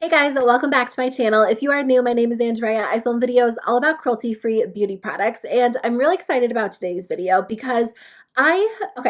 Hey guys, welcome back to my channel. If you are new, my name is Andrea. I film videos all about cruelty-free beauty products, and I'm really excited about today's video because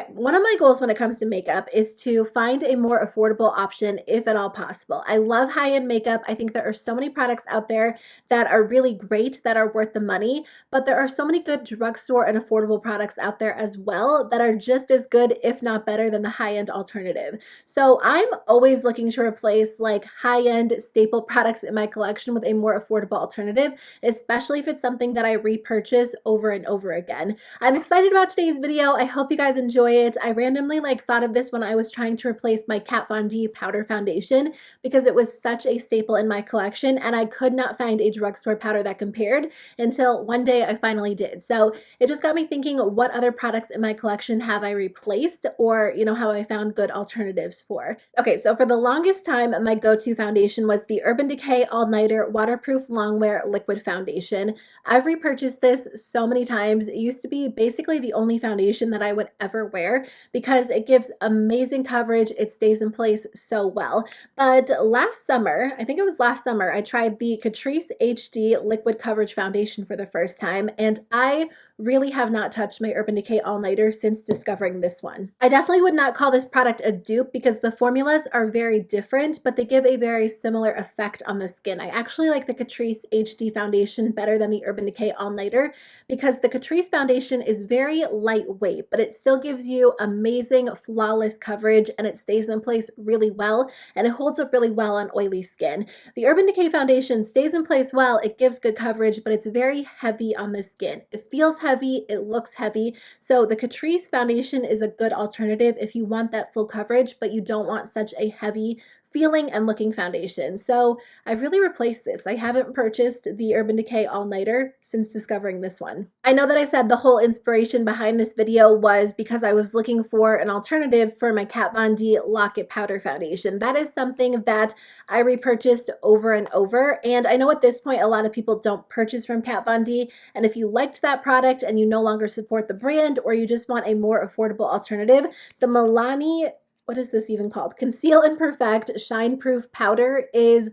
one of my goals when it comes to makeup is to find a more affordable option if at all possible. I love high-end makeup. I think there are so many products out there that are really great, that are worth the money, but there are so many good drugstore and affordable products out there as well that are just as good, if not better, than the high-end alternative. So I'm always looking to replace like high-end staple products in my collection with a more affordable alternative, especially if it's something that I repurchase over and over again. I'm excited about today's video. I hope you guys enjoy it. I randomly thought of this when I was trying to replace my Kat Von D powder foundation because it was such a staple in my collection and I could not find a drugstore powder that compared until one day I finally did. So it just got me thinking, what other products in my collection have I replaced, or how I found good alternatives for. Okay, so for the longest time, my go-to foundation was the Urban Decay All Nighter Waterproof Longwear Liquid Foundation. I've repurchased this so many times. It used to be basically the only foundation that I would ever wear because it gives amazing coverage. It stays in place so well. But last summer, I think it was last summer, I tried the CATRICE HD Liquid Coverage Foundation for the first time, and I really have not touched my Urban Decay All Nighter since discovering this one. I definitely would not call this product a dupe because the formulas are very different, but they give a very similar effect on the skin. I actually like the CATRICE HD foundation better than the Urban Decay All Nighter because the CATRICE foundation is very lightweight, but it still gives you amazing, flawless coverage, and it stays in place really well, and it holds up really well on oily skin. The Urban Decay foundation stays in place well, it gives good coverage, but it's very heavy on the skin. It feels heavy, it looks heavy, so the CATRICE foundation is a good alternative if you want that full coverage, but you don't want such a heavy feeling and looking foundation. So I've really replaced this. I haven't purchased the Urban Decay All Nighter since discovering this one. I know that I said the whole inspiration behind this video was because I was looking for an alternative for my Kat Von D Lock-It Powder Foundation. That is something that I repurchased over and over, and I know at this point a lot of people don't purchase from Kat Von D, and if you liked that product and you no longer support the brand, or you just want a more affordable alternative, the MILANI, what is this even called? Conceal and Perfect Shine Proof Powder is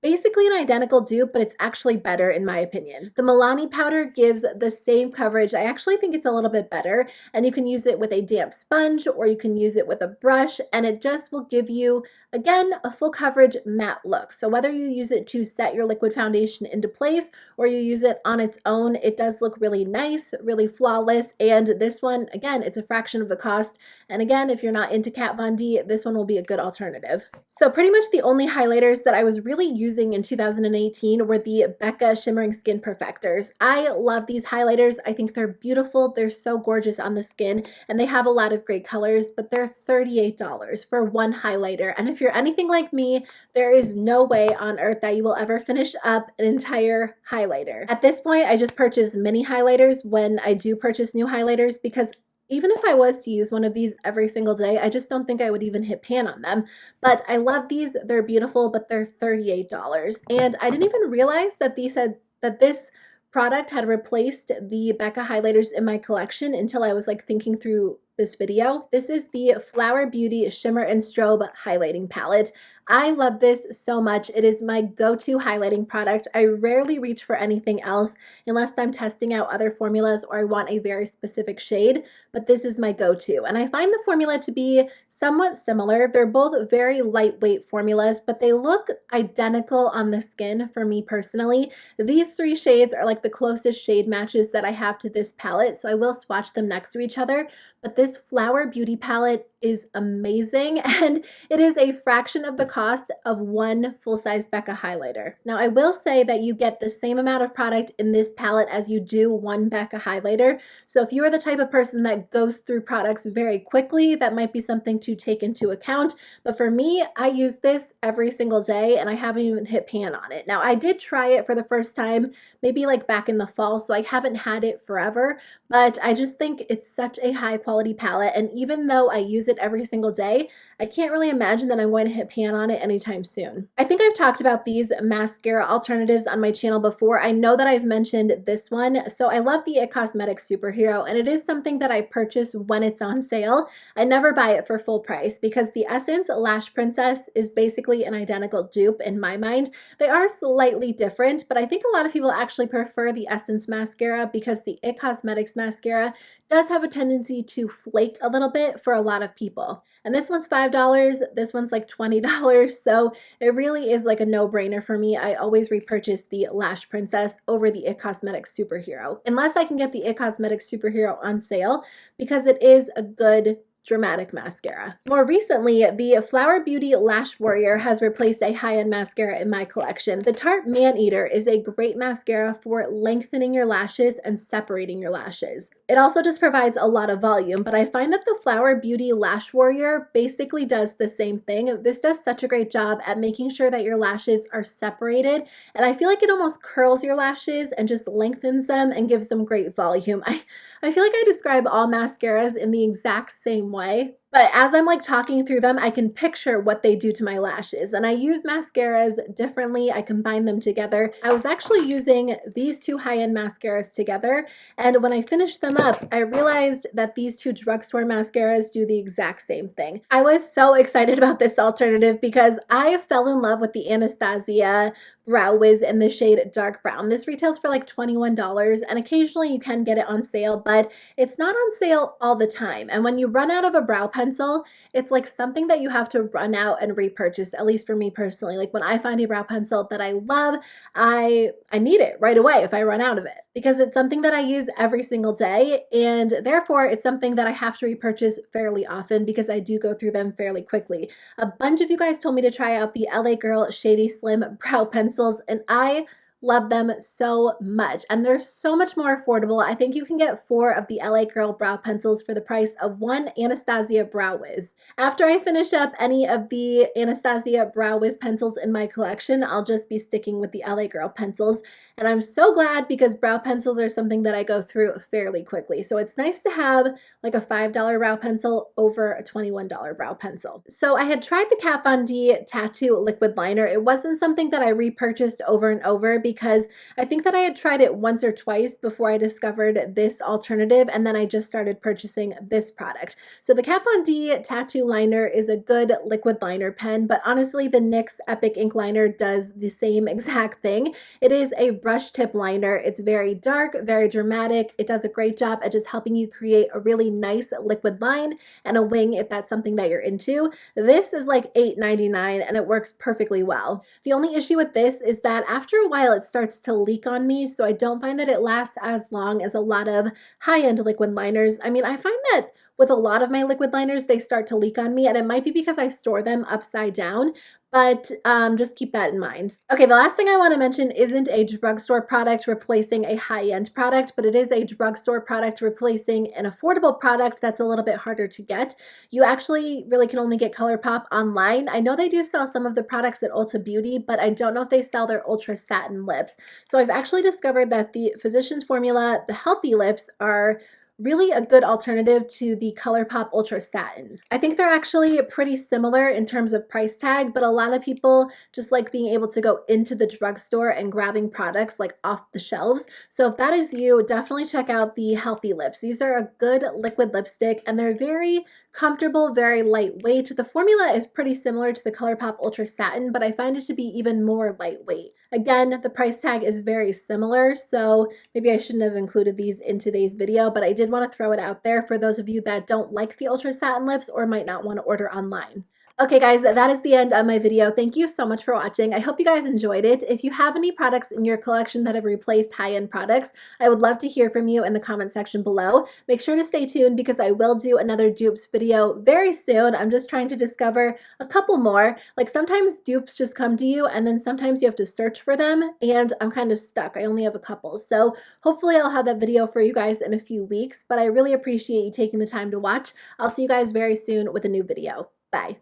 basically an identical dupe, but it's actually better in my opinion. The MILANI powder gives the same coverage. I actually think it's a little bit better, and you can use it with a damp sponge or you can use it with a brush, and it just will give you, again, a full coverage matte look. So whether you use it to set your liquid foundation into place or you use it on its own, it does look really nice, really flawless, and this one, again, it's a fraction of the cost. And again, if you're not into Kat Von D, this one will be a good alternative. So pretty much the only highlighters that I was really using in 2018 were the Becca Shimmering Skin Perfectors. I love these highlighters. I think they're beautiful. They're so gorgeous on the skin, and they have a lot of great colors, but they're $38 for one highlighter. And if you're anything like me, there is no way on earth that you will ever finish up an entire highlighter. At this point, I just purchase mini highlighters when I do purchase new highlighters because even if I was to use one of these every single day, I just don't think I would even hit pan on them. But I love these. They're beautiful, but they're $38. And I didn't even realize that this product had replaced the Becca highlighters in my collection until I was thinking through this video. This is the Flower Beauty Shimmer and Strobe Highlighting Palette. I love this so much. It is my go-to highlighting product. I rarely reach for anything else unless I'm testing out other formulas or I want a very specific shade, but this is my go-to. And I find the formula to be somewhat similar. They're both very lightweight formulas, but they look identical on the skin for me personally. These three shades are like the closest shade matches that I have to this palette, so I will swatch them next to each other. But this Flower Beauty palette is amazing, and it is a fraction of the cost of one full-size Becca highlighter. Now, I will say that you get the same amount of product in this palette as you do one Becca highlighter. So if you are the type of person that goes through products very quickly, that might be something to take into account. But for me, I use this every single day, and I haven't even hit pan on it. Now, I did try it for the first time, maybe back in the fall, so I haven't had it forever, but I just think it's such a high quality quality palette, and even though I use it every single day, I can't really imagine that I'm going to hit pan on it anytime soon. I think I've talked about these mascara alternatives on my channel before. I know that I've mentioned this one. So I love the IT Cosmetics Superhero, and it is something that I purchase when it's on sale. I never buy it for full price because the Essence Lash Princess is basically an identical dupe in my mind. They are slightly different, but I think a lot of people actually prefer the Essence mascara because the IT Cosmetics mascara does have a tendency to flake a little bit for a lot of people. And this one's $5, this one's like $20, so it really is like a no-brainer for me. I always repurchase the Lash Princess over the IT Cosmetics Superhero, unless I can get the IT Cosmetics Superhero on sale because it is a good dramatic mascara. More recently, the Flower Beauty Lash Warrior has replaced a high-end mascara in my collection. The Tarte Maneater is a great mascara for lengthening your lashes and separating your lashes. It also just provides a lot of volume, but I find that the Flower Beauty Lash Warrior basically does the same thing. This does such a great job at making sure that your lashes are separated, and I feel like it almost curls your lashes and just lengthens them and gives them great volume. I feel like I describe all mascaras in the exact same way. But as I'm like talking through them, I can picture what they do to my lashes. And I use mascaras differently. I combine them together. I was actually using these two high-end mascaras together. And when I finished them up, I realized that these two drugstore mascaras do the exact same thing. I was so excited about this alternative because I fell in love with the Anastasia Brow Wiz in the shade Dark Brown. This retails for like $21, and occasionally you can get it on sale, but it's not on sale all the time. And when you run out of a brow pencil, it's like something that you have to run out and repurchase, at least for me personally. Like when I find a brow pencil that I love, I need it right away if I run out of it, because it's something that I use every single day, and therefore it's something that I have to repurchase fairly often because I do go through them fairly quickly. A bunch of you guys told me to try out the LA Girl Shady Slim brow pencils, and I love them so much, and they're so much more affordable. I think you can get 4 of the LA Girl brow pencils for the price of 1 Anastasia Brow Wiz. After I finish up any of the Anastasia Brow Wiz pencils in my collection, I'll just be sticking with the LA Girl pencils, and I'm so glad because brow pencils are something that I go through fairly quickly. So it's nice to have like a $5 brow pencil over a $21 brow pencil. So I had tried the Kat Von D Tattoo Liquid Liner. It wasn't something that I repurchased over and over because I think that I had tried it once or twice before I discovered this alternative, and then I just started purchasing this product. So the Kat Von D Tattoo Liner is a good liquid liner pen, but honestly the NYX Epic Ink Liner does the same exact thing. It is a brush tip liner. It's very dark, very dramatic. It does a great job at just helping you create a really nice liquid line and a wing if that's something that you're into. This is like $8.99 and it works perfectly well. The only issue with this is that after a while it starts to leak on me, so I don't find that it lasts as long as a lot of high-end liquid liners. I mean, I find that with a lot of my liquid liners, they start to leak on me, and it might be because I store them upside down, but just keep that in mind. Okay, the last thing I want to mention isn't a drugstore product replacing a high-end product, but it is a drugstore product replacing an affordable product that's a little bit harder to get. You actually really can only get ColourPop online. I know they do sell some of the products at Ulta Beauty, but I don't know if they sell their Ultra Satin lips. So I've actually discovered that the Physicians Formula, the Healthy Lips, are really a good alternative to the ColourPop Ultra Satins. I think they're actually pretty similar in terms of price tag, but a lot of people just like being able to go into the drugstore and grabbing products like off the shelves. So if that is you, definitely check out the Healthy Lips. These are a good liquid lipstick and they're very comfortable, very lightweight. The formula is pretty similar to the ColourPop Ultra Satin, but I find it to be even more lightweight. Again, the price tag is very similar, so maybe I shouldn't have included these in today's video, but I did want to throw it out there for those of you that don't like the Ultra Satin lips or might not want to order online. Okay guys, that is the end of my video. Thank you so much for watching. I hope you guys enjoyed it. If you have any products in your collection that have replaced high-end products, I would love to hear from you in the comment section below. Make sure to stay tuned because I will do another dupes video very soon. I'm just trying to discover a couple more. Like sometimes dupes just come to you and then sometimes you have to search for them and I'm kind of stuck. I only have a couple. So hopefully I'll have that video for you guys in a few weeks, but I really appreciate you taking the time to watch. I'll see you guys very soon with a new video. Bye.